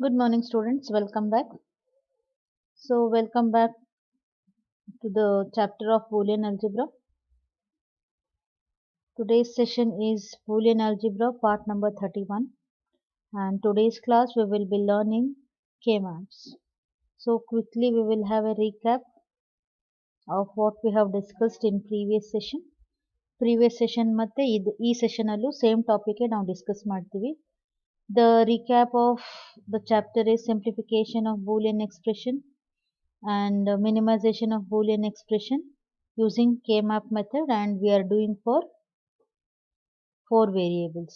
Good morning, students. Welcome back. Welcome back to the chapter of Boolean algebra. Today's session is Boolean algebra part number 31, and today's class we will be learning K-maps. So quickly we will have a recap of what we have discussed in previous session. Previous session ಮತ್ತೆ ಈ session ಅಲ್ಲೂ same topic ನಾವು discuss ಮಾಡ್ತೀವಿ. The recap of the chapter is simplification of Boolean expression and minimization of Boolean expression using K-map method, and we are doing for 4 variables.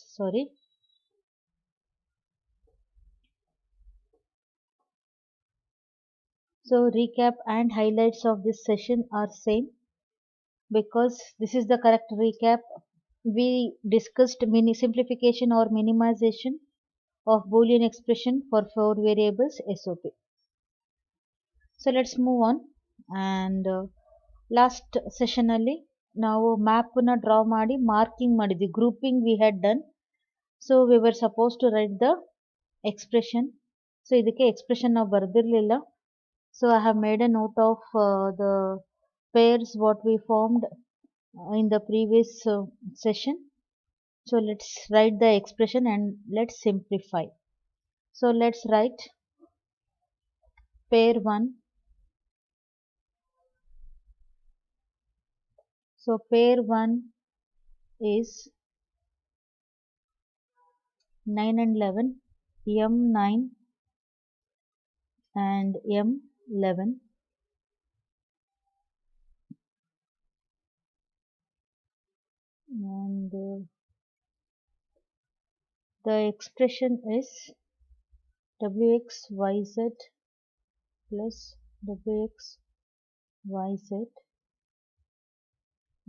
So recap and highlights of this session are same because this is the correct recap. We discussed mini simplification or minimization of Boolean expression for 4 variables SOP. So let's move on, and last session ಅಲ್ಲಿ ನಾವು map ನ draw ಮಾಡಿ marking ಮಾಡಿದ್ವಿ. Grouping we had done. So we were suppose to write the expression. So ಇದಕ್ಕೆ expression ನಾವು ಬರೆದಿರಲಿಲ್ಲ. So I have made a note of the pairs what we formed in the previous session. So let's write the expression and let's simplify. So let's write pair 1. So pair 1 is 9 and 11, M9 and M11. And the expression is wxyz plus wxyz,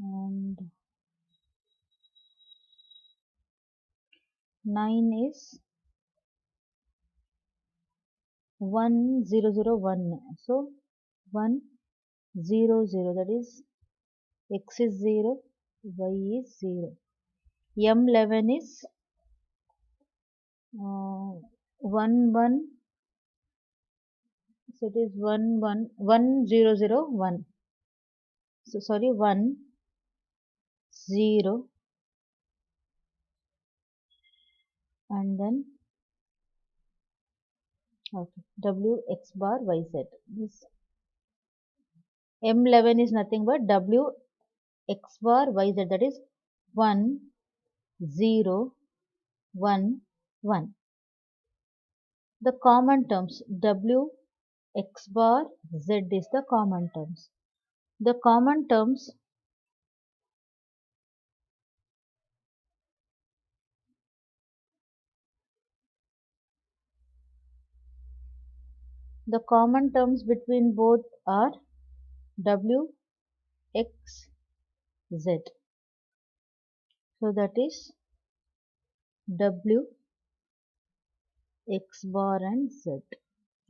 and 9 is 1001. So 100, that is x is 0, y is 0. M11 is 11, so it is 1001. So sorry, 1 0 and then okay, w x bar y z. This M11 is nothing but w x bar y z, that is 1 0 1 1. The common terms w x bar z is the common terms. The common terms between both are w x z. So that is w x bar and z.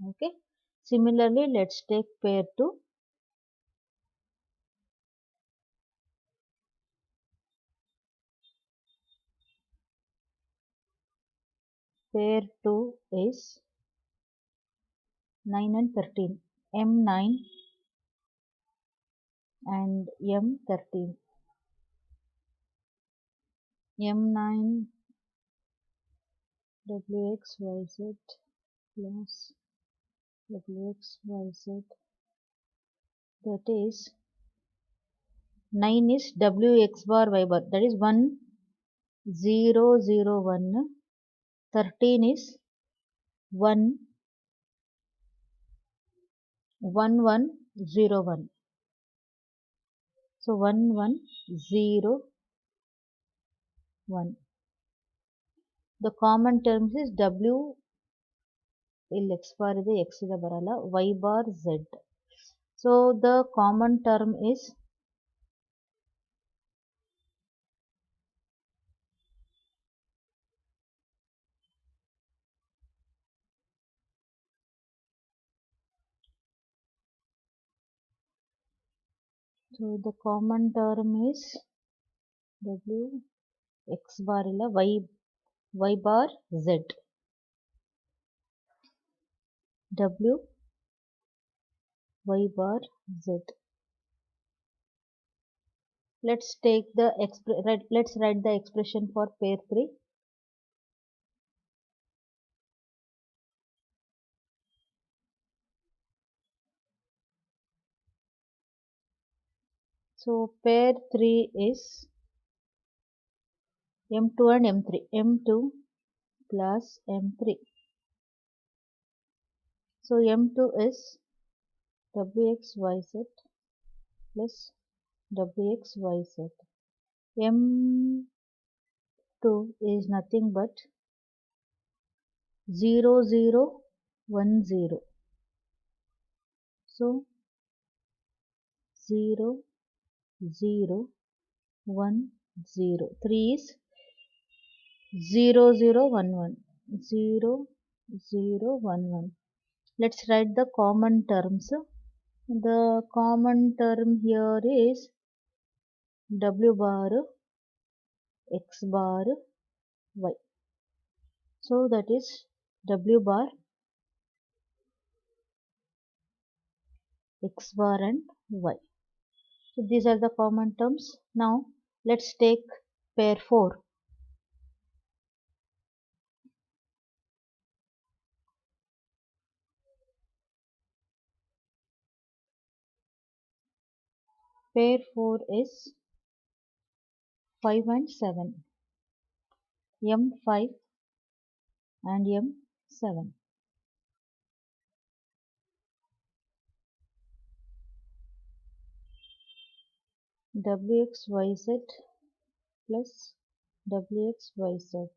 Okay. Similarly, let's take pair 2. Pair 2 is 9 and 13, M9 and M13. M9 wxyz plus wxyz, that is 9 is wx bar y bar, that is 1 0 0 1. 13 is 1 1 1 0 1. So 1 1 0 1. The common terms is w ಇಲ್ಲಿ x bar ಇದೆ, x ಇದೆ ಬರಲ್ಲ, y bar z. So the common term is w x bar ಇಲ್ಲ y bar z. W y bar z. Let's write the expression for pair 3. So pair 3 is M2 and M3. M2 plus M3. So M2 is WXYZ plus WXYZ. M2 is nothing but 0, 0, 1, 0. So 0, 0, 1, 0. 3 is 0, 0, 1, 1. 0, 0, 1, 1. Let's write the common terms. The common term here is W bar X bar Y. So that is W bar X bar and Y. So these are the common terms. Now let's take pair 4. Pair 4 is 5 and 7. M5 and M7. WXYZ plus WXYZ,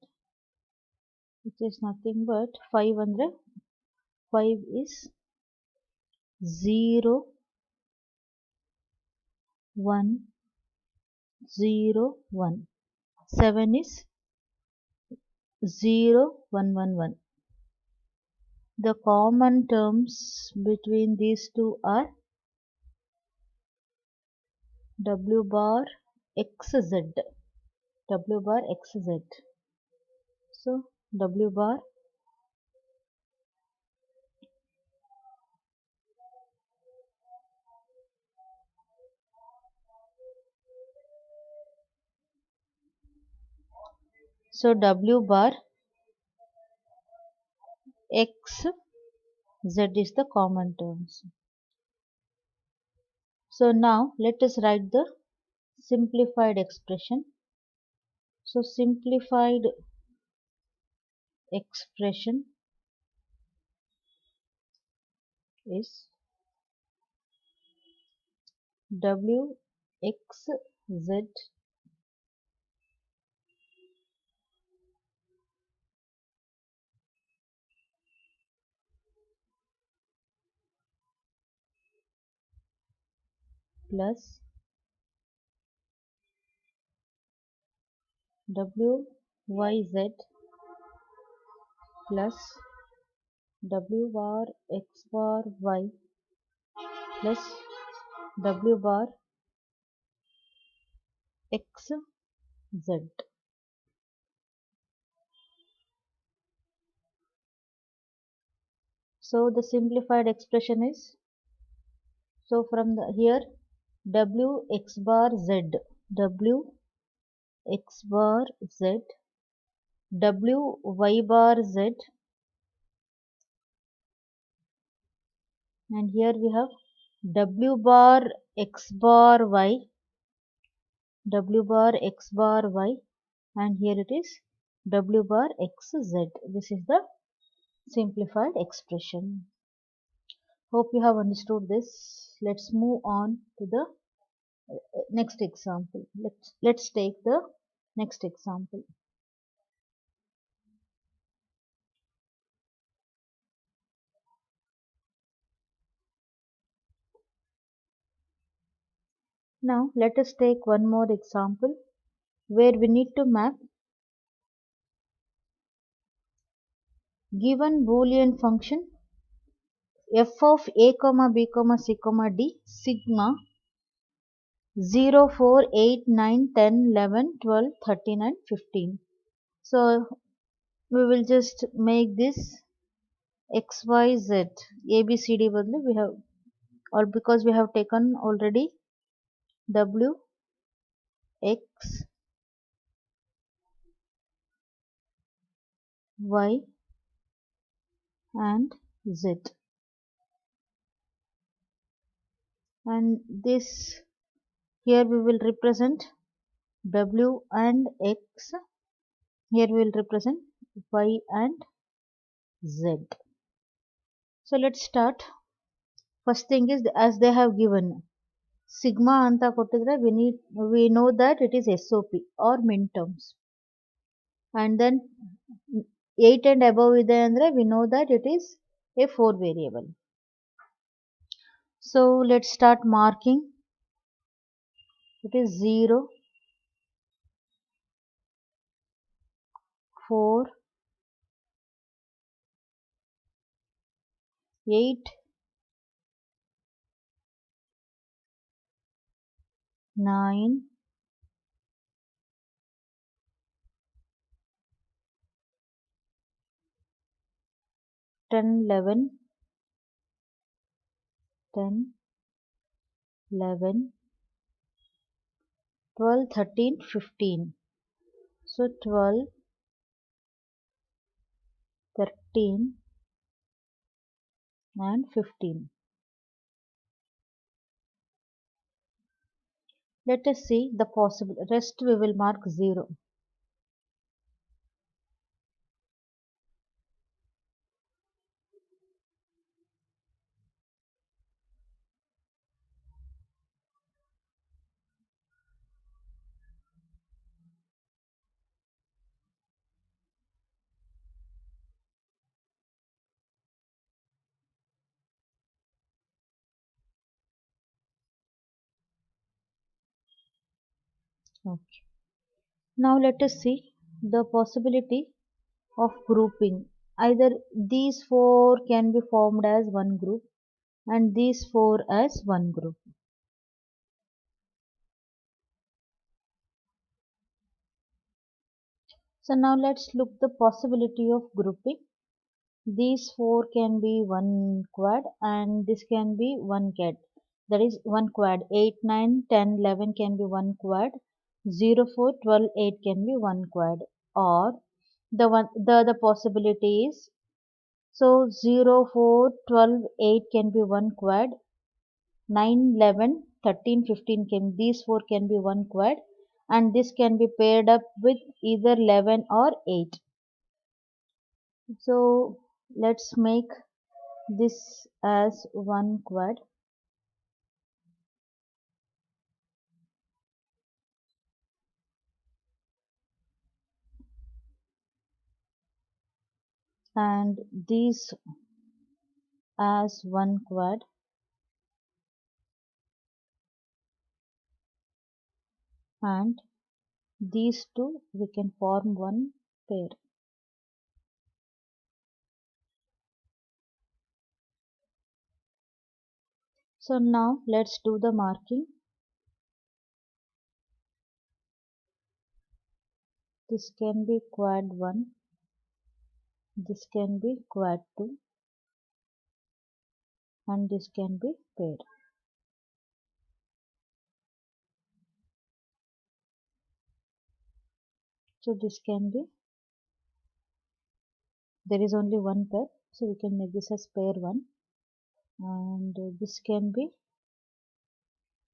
which is nothing but 5 andre 5 is 0, 1, 0, 1. 7 is 0, 1, 1, 1. The common terms between these two are W bar XZ. W bar XZ. So W bar so W bar X Z is the common terms. So now let us write the simplified expression. So simplified expression is WXZ plus WYZ plus W bar X bar Y plus W bar XZ. So the simplified expression is, so from here W X bar Z, W X bar Z, W Y bar Z, and here we have W bar X bar Y, W bar X bar Y, and here it is W bar XZ. This is the simplified expression. Hope you have understood this. Let's move on to the next example. Let's take the next example. Now let us take one more example where we need to map given Boolean function f of a comma b comma c comma d sigma 0, 4, 8, 9, 10, 11, 12, 13 and 15. So we will just make this x y z a b c d बदले we have, or because we have taken already w x y and z, and this here we will represent w and x, here we will represent y and z. So let's start. First thing is, as they have given sigma anta kottidre, we know that it is SOP or min terms, and then 8 and above ಇದೆ andre we know that it is a 4 variable. So let's start marking. It is 0, 4, 8, 9, 10, 11, 10, 11, 12, 13, 15. So 12, 13 and 15. Let us see the possible rest. We will mark 0. Okay. Now let us see the possibility of grouping. Either these four can be formed as one group and these four as one group. So now let's look the possibility of grouping. These four can be one quad and this can be one cat. That is one quad. 8, 9, 10, 11 can be one quad. 0, 4, 12, 8 can be one quad. Or the other possibility is, so 0, 4, 12, 8 can be one quad. 9, 11, 13, 15 can, these four can be one quad, and this can be paired up with either 11 or 8. So let's make this as one quad, and these as one quad, and these two we can form one pair. So now let's do the marking. This can be quad 1, this can be quad 2, and this can be pair. So this can be, there is only one pair, so we can make this as pair 1, and this can be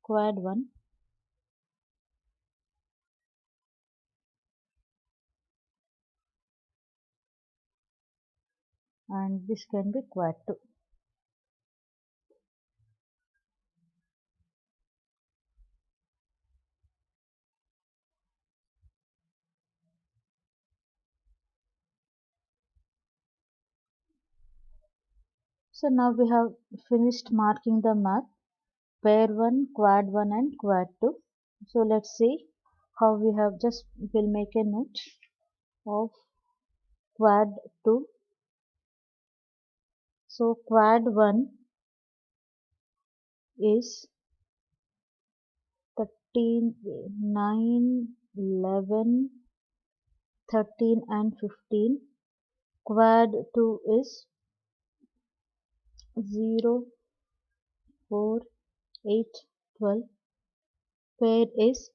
quad 1, and this can be quad 2. So now we have finished marking the map, pair 1, quad 1 and quad 2. So let's see how we have, just will make a note of quad 2. So quad 1 is 13, 9, 11, 13 and 15. Quad 2 is 0, 4, 8, 12. Pair is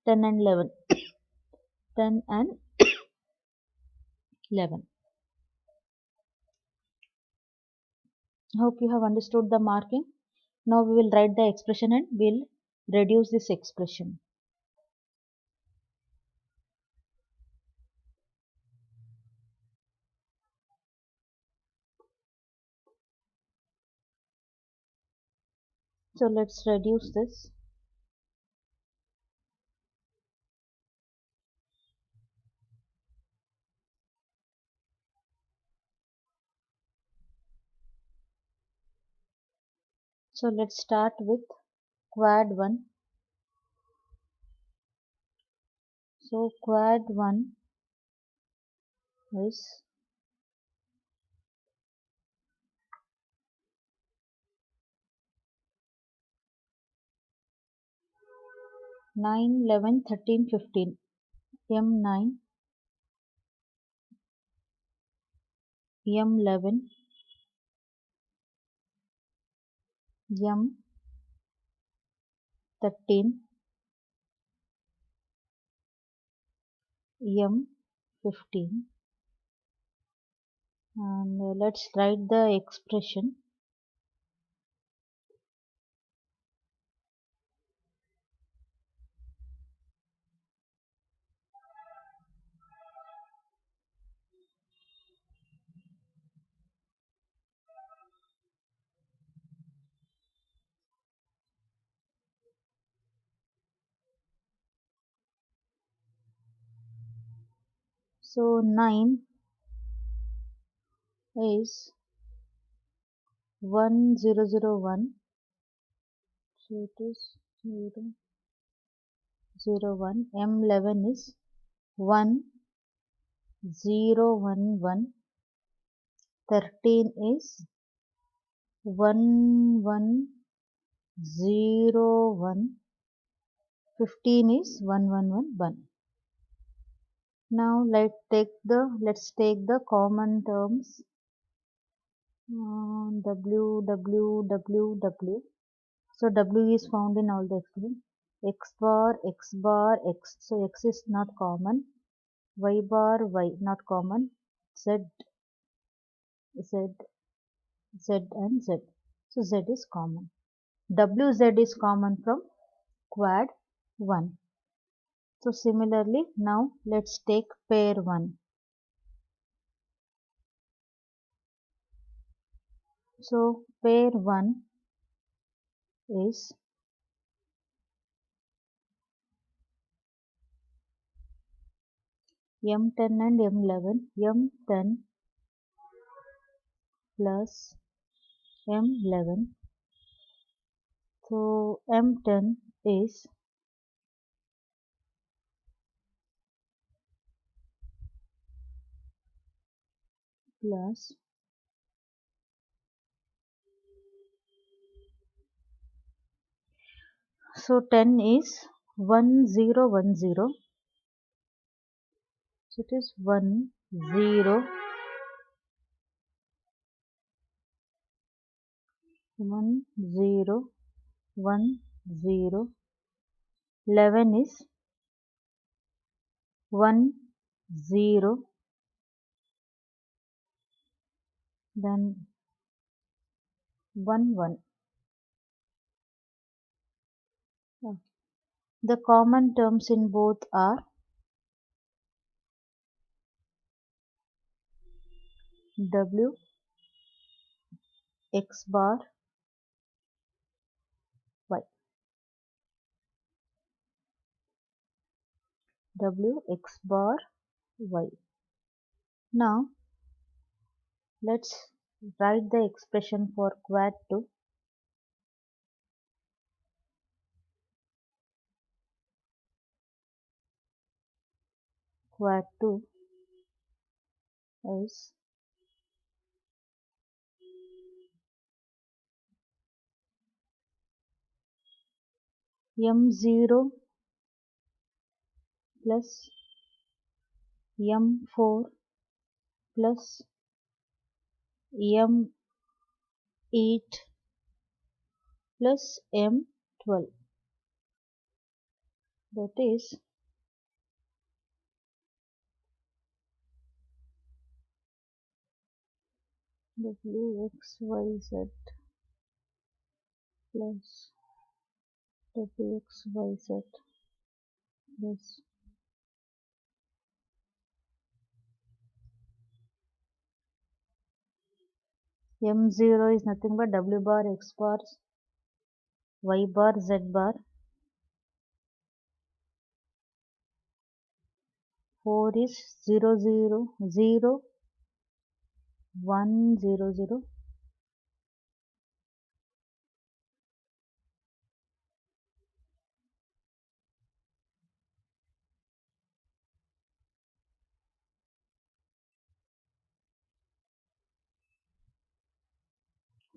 10 and 11. 10 and 11. Hope you have understood the marking. Now we will write the expression and we'll reduce this expression. So let's reduce this. So let's start with quad 1. So quad 1 is 9, 11, 13, 15. M9, M11, M13, M15. And let's write the expression. So 9 is 1001. So it is 0, 0, 1. M11 is 1, 0, 1, 1. 13 is 1, 1, 0, 1. 15 is 1, 1, 1, 1. Now let's take the common terms. W, W, W, W. So W is found in all the expressions. X bar, X bar, X. So X is not common. Y bar, Y not common. Z, Z, Z and Z. So Z is common. WZ is common from quad 1. So similarly, now let's take pair 1. So pair 1 is M10 and M11. M10 plus M11. So M10 is plus so 10 is 1010. So it is 10 10 10. 11 is 10, then 11. The common terms in both are W, X bar, Y. W, X bar, Y. Now let's write the expression for quad 2. Quad 2 is M0 plus M4 plus M5 8 plus M12, that is WXYZ plus WXYZ plus M0 is nothing but W bar, X bar, Y bar, Z bar. 4 is 0, 0, 0, 1, 0, 0.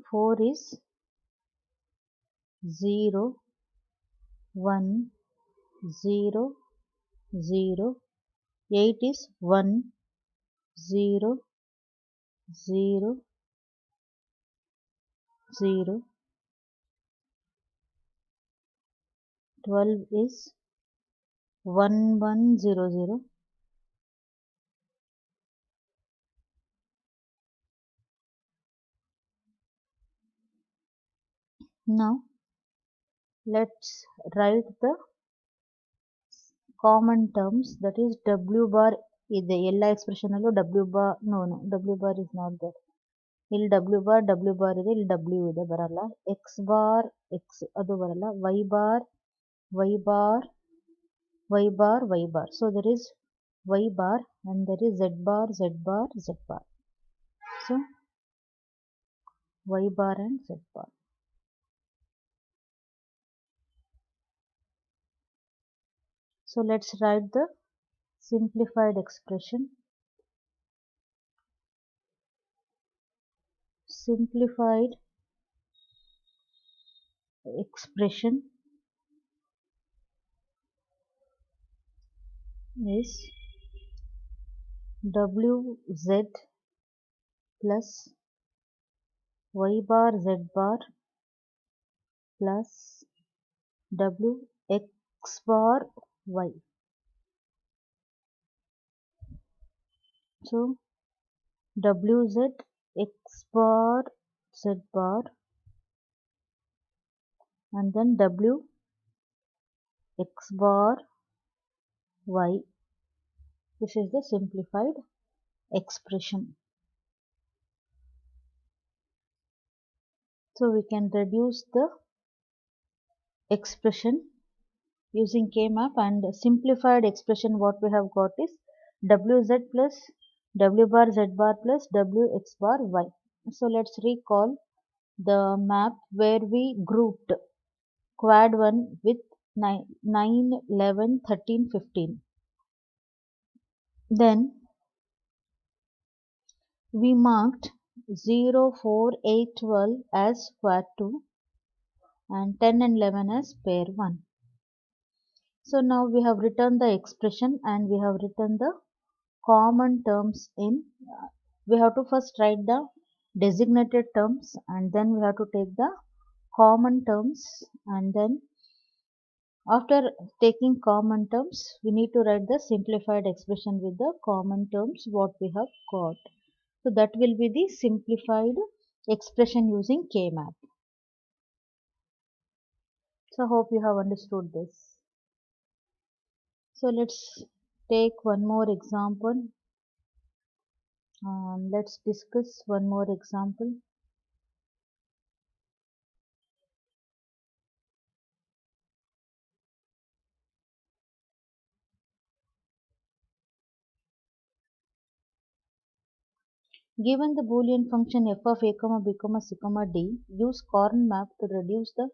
4 is 0, 1, 0, 0. 8 is 1, 0, 0, 0. 12 is 1, 1, 0, 0. Now let's write the common terms, that is W bar ಇದೆ ಎಲ್ಲ expression ಅಲ್ಲೂ W bar W bar is not there. ಇಲ್ಲಿ W bar ಇದೆ, ಇಲ್ಲಿ W ಇದೆ, ಬರಲ್ಲ. X bar X ಅದು ಬರಲ್ಲ. Y bar Y bar Y bar Y bar. So there is Y bar and there is Z bar Z bar Z bar. So Y bar and Z bar. So let's write the simplified expression. Simplified expression is WZ plus Y bar Z bar plus WX bar Y. So WZ X bar Z bar and then W X bar Y. This is the simplified expression. So we can reduce the expression using K-map, and simplified expression what we have got is WZ plus W bar Z bar plus WX bar Y. So let's recall the map where we grouped quad 1 with 9, 11, 13, 15. Then we marked 0, 4, 8, 12 as quad 2 and 10 and 11 as pair 1. So now we have written the expression and we have written the common terms in. We have to first write the designated terms and then we have to take the common terms, and then after taking common terms we need to write the simplified expression with the common terms what we have got. So that will be the simplified expression using K-map. So hope you have understood this. So let's take one more example. Let's discuss one more example. Given the Boolean function f of a, b, c, d, use Korn map to reduce the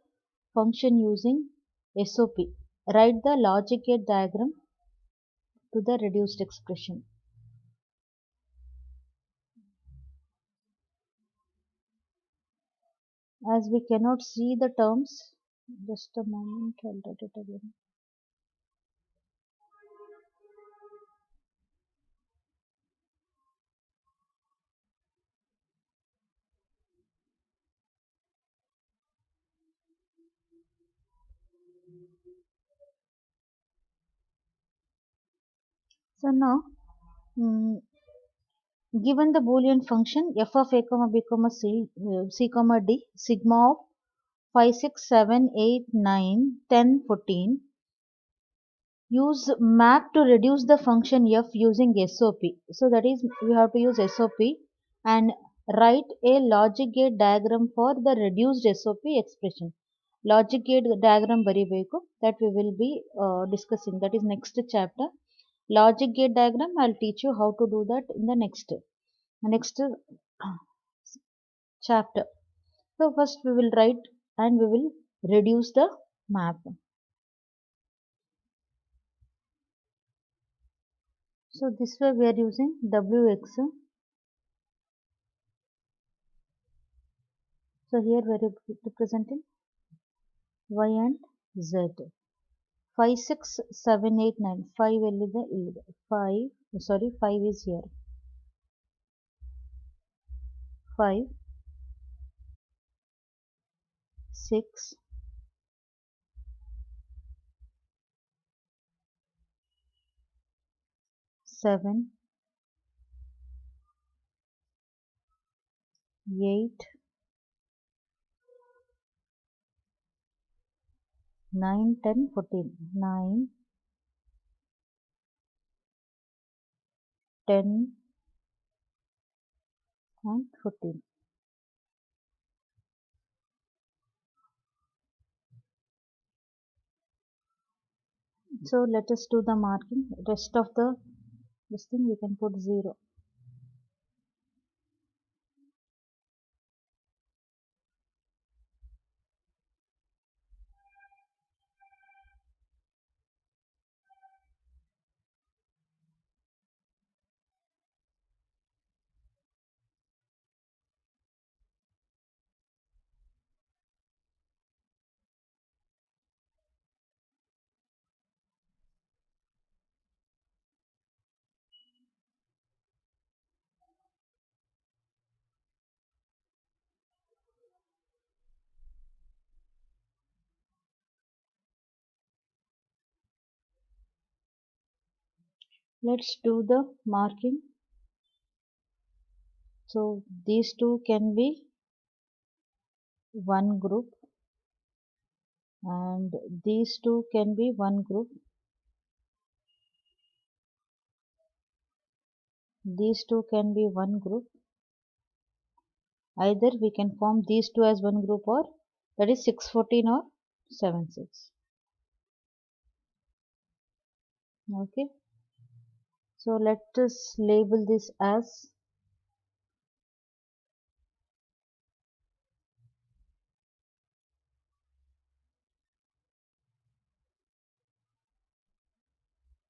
function using SOP. Write the logic gate diagram to the reduced expression. As we cannot see the terms, just a moment, I'll write it again. So now, mm, given the Boolean function f of a comma b comma c comma d, sigma of 5, 6, 7, 8, 9, 10, 14, use map to reduce the function f using SOP. So that is, we have to use SOP and write a logic gate diagram for the reduced SOP expression. Logic gate diagram ಬರಿಬೇಕು, that we will be discussing. That is next chapter. Logic gate diagram, I'll teach you how to do that in the next chapter. So first we will write and we will reduce the map. So this way we are using Wx. So here we are representing y and z. 5, 6, 7, 8, 9. 5 ಎಲ್ಲಿದೆ? ಇಲ್ಲಿದೆ. 5, sorry, 5 is here. 5, 6, 7, 8, 9, 10, 14. 9, 10 and 14. So let us do the marking. Rest of this thing we can put 0. Let's do the marking. So these two can be one group and these two can be one group. These two can be one group. Either we can form these two as one group, or that is 6, 14 or 7, 6. Okay. So let us label this as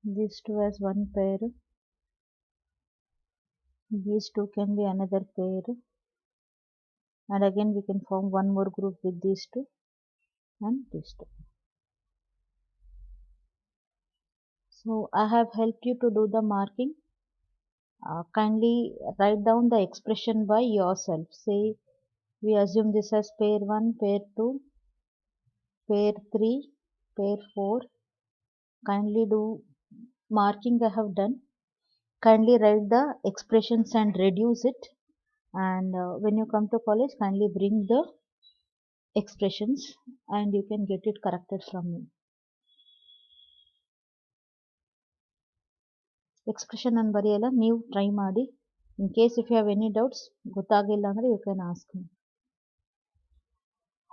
these two as one pair. These two can be another pair. And again we can form one more group with these two and these two. So I have helped you to do the marking. Kindly write down the expression by yourself. Say we assume this as pair 1, pair 2, pair 3, pair 4. Kindly do marking I have done. Kindly write the expressions and reduce it. And when you come to college, kindly bring the expressions and you can get it corrected from me. Expression and ಬರೆಯಲ್ಲ, ನೀವು try ಮಾಡಿ. In case if you have any doubts, ಗೊತ್ತಾಗಿಲ್ಲ ಅಂದ್ರೆ you can ask me.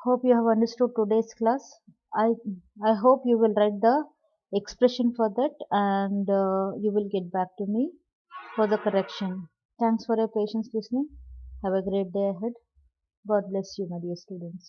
Hope you have understood today's class. I hope you will write the expression for that and you will get back to me for the correction. Thanks for your patience listening. Have a great day ahead. God bless you, my dear students.